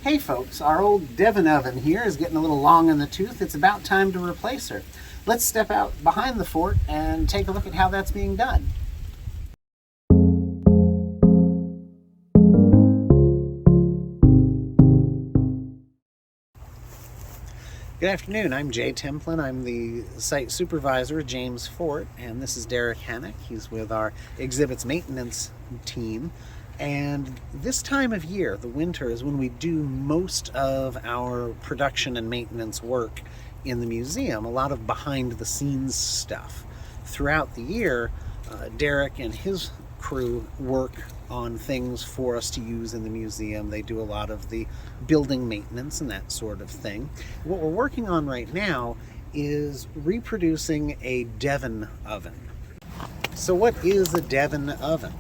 Hey folks, our old Devon Oven here is getting a little long in the tooth. It's about time to replace her. Let's step out behind the fort and take a look at how that's being done. Good afternoon, I'm Jay Templin. I'm the site supervisor at James Fort, and this is Derek Hannock. He's with our exhibits maintenance team. And this time of year, the winter, is when we do most of our production and maintenance work in the museum, a lot of behind the scenes stuff. Throughout the year, Derek and his crew work on things for us to use in the museum. They do a lot of the building maintenance and that sort of thing. What we're working on right now is reproducing a Devon oven. So what is a Devon oven?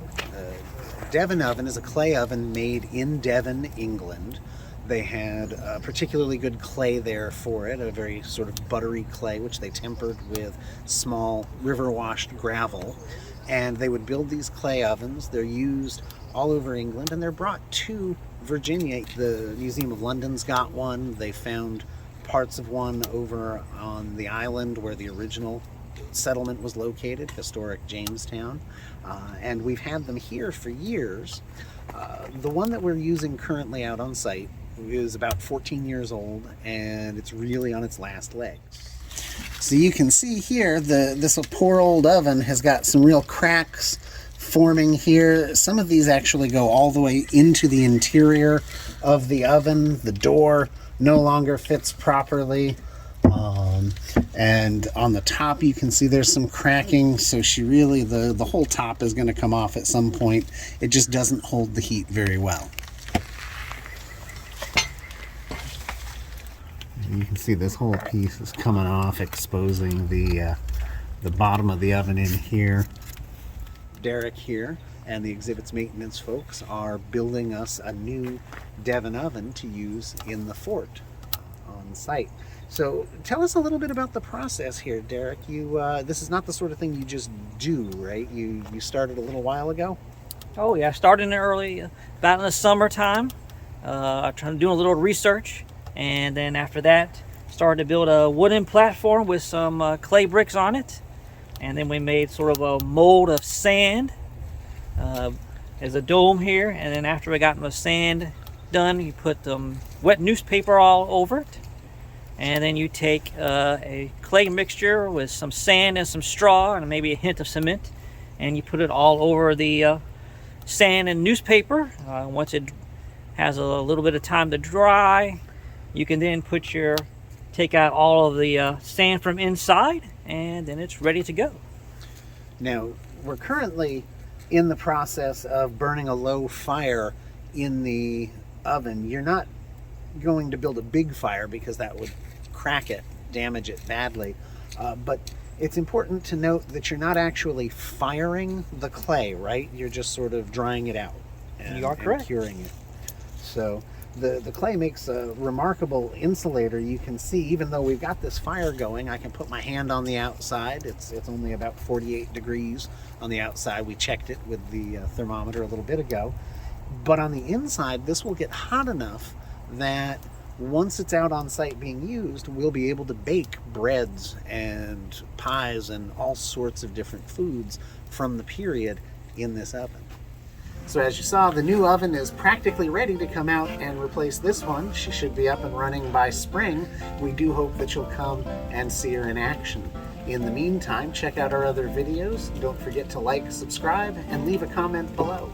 Devon oven is a clay oven made in Devon, England. They had a particularly good clay there for it, a very sort of buttery clay, which they tempered with small river-washed gravel. And they would build these clay ovens. They're used all over England, and they're brought to Virginia. The Museum of London's got one. They found parts of one over on the island where the original settlement was located, historic Jamestown. And we've had them here for years. The one that we're using currently out on site is about 14 years old, and it's really on its last legs. So you can see here, this poor old oven has got some real cracks forming here. Some of these actually go all the way into the interior of the oven. The door no longer fits properly. And on the top you can see there's some cracking, so she really, the whole top is going to come off at some point. It just doesn't hold the heat very well. You can see this whole piece is coming off, exposing the bottom of the oven in here. Derek here and the exhibits maintenance folks are building us a new Devon oven to use in the fort on site. So tell us a little bit about the process here, Derek. This is not the sort of thing you just do, right? You started a little while ago? Oh yeah, I started early, about in the summertime. I tried doing a little research. And then after that, started to build a wooden platform with some clay bricks on it. And then we made sort of a mold of sand as a dome here. And then after we got the sand done, you put wet newspaper all over it. And then you take a clay mixture with some sand and some straw and maybe a hint of cement. And you put it all over the sand and newspaper. Once it has a little bit of time to dry, you can then take out all of the sand from inside, and then it's ready to go. Now, we're currently in the process of burning a low fire in the oven. You're not going to build a big fire because that would crack it, damage it badly. But it's important to note that you're not actually firing the clay, right? You're just sort of drying it out. You are correct. And curing it. So the clay makes a remarkable insulator. You can see, even though we've got this fire going, I can put my hand on the outside. It's only about 48 degrees on the outside. We checked it with the thermometer a little bit ago. But on the inside, this will get hot enough that once it's out on site being used, we'll be able to bake breads and pies and all sorts of different foods from the period in this oven. So as you saw, the new oven is practically ready to come out and replace this one. She should be up and running by spring. We do hope that you'll come and see her in action. In the meantime, check out our other videos. Don't forget to like, subscribe, and leave a comment below.